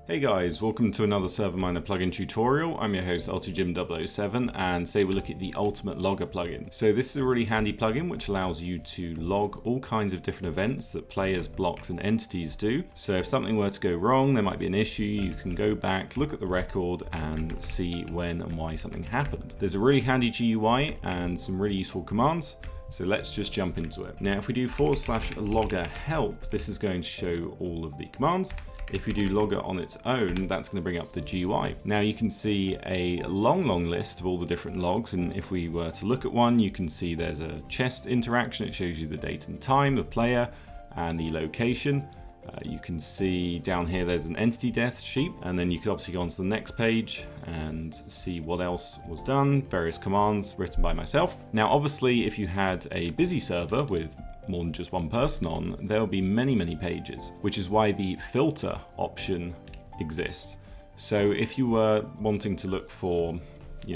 Hey guys, welcome to another ServerMiner plugin tutorial. I'm your host AltiGym007 and today we'll look at the Ultimate Logger plugin. So this is a really handy plugin which allows you to log all kinds of different events that players, blocks and entities do. So if something were to go wrong, there might be an issue, you can go back, look at the record and see when and why something happened. There's a really handy GUI and some really useful commands. So let's just jump into it. Now if we do /logger help, this is going to show all of the commands. If we do logger on its own, that's going to bring up the GUI. Now you can see a long list of all the different logs, and if we were to look at one, you can see there's a chest interaction. It shows you the date and time, the player, and the location. You can see down here there's an entity death sheet, and then you could obviously go on to the next page and see what else was done, various commands written by myself. Now obviously if you had a busy server with more than just one person on, there will be many pages, which is why the filter option exists. So if you were wanting to look for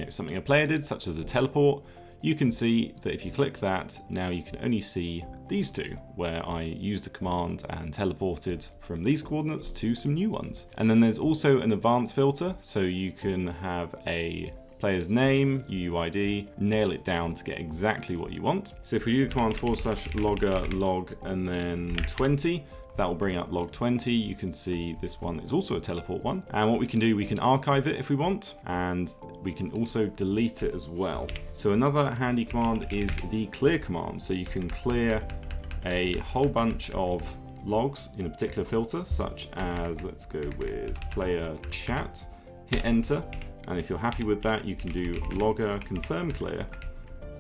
something a player did, such as a teleport, you can see that if you click that, now you can only see these two, where I used the command and teleported from these coordinates to some new ones. And then there's also an advanced filter, so you can have a player's name, UUID, nail it down to get exactly what you want. So if we do command /logger log and then 20, that will bring up log 20. You can see this one is also a teleport one. And what we can do, we can archive it if we want, and we can also delete it as well. So another handy command is the clear command. So you can clear a whole bunch of logs in a particular filter, such as, let's go with player chat, hit enter. And if you're happy with that, you can do logger confirm clear,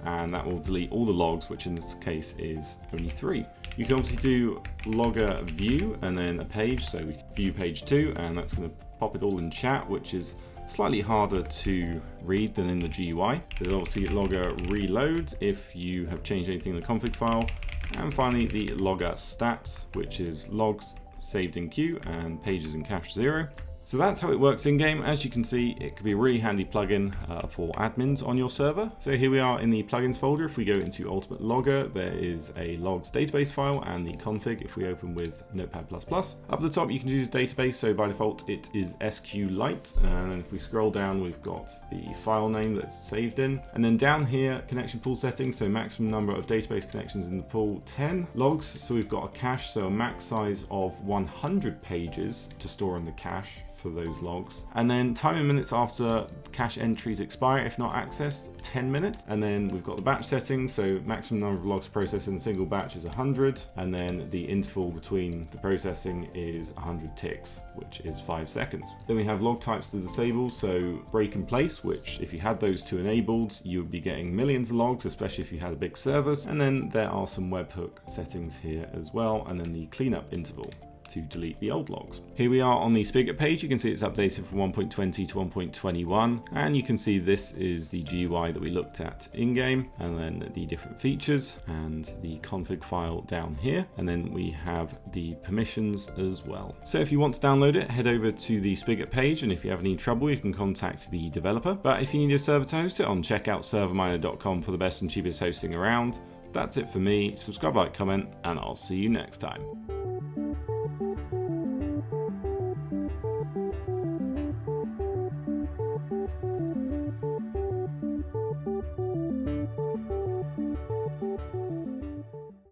and that will delete all the logs, which in this case is only 3. You can obviously do logger view and then a page, so we can view page 2, and that's going to pop it all in chat, which is slightly harder to read than in the GUI. There's obviously logger reload if you have changed anything in the config file, and finally the logger stats, which is logs saved in queue and pages in cache 0. So that's how it works in-game. As you can see, it could be a really handy plugin for admins on your server. So here we are in the plugins folder. If we go into Ultimate Logger, there is a logs database file and the config if we open with Notepad++. Up at the top, you can choose database. So by default, it is SQLite. And if we scroll down, we've got the file name that's saved in. And then down here, connection pool settings. So maximum number of database connections in the pool, 10 logs. So we've got a cache, so a max size of 100 pages to store in the cache for those logs. And then time in minutes after cache entries expire if not accessed, 10 minutes. And then we've got the batch settings, so maximum number of logs processed in a single batch is 100, and then the interval between the processing is 100 ticks, which is 5 seconds. Then we have log types to disable, so break and place, which if you had those two enabled, you would be getting millions of logs, especially if you had a big service. And then there are some webhook settings here as well, and then the cleanup interval to delete the old logs. Here we are on the spigot page. You can see it's updated from 1.20 to 1.21, and you can see this is the GUI that we looked at in-game, and then the different features and the config file down here, and then we have the permissions as well. So if you want to download it, head over to the spigot page, and if you have any trouble, you can contact the developer. But if you need a server to host it on, check out ServerMiner.com for the best and cheapest hosting around. That's it for me. Subscribe, like, comment, and I'll see you next time.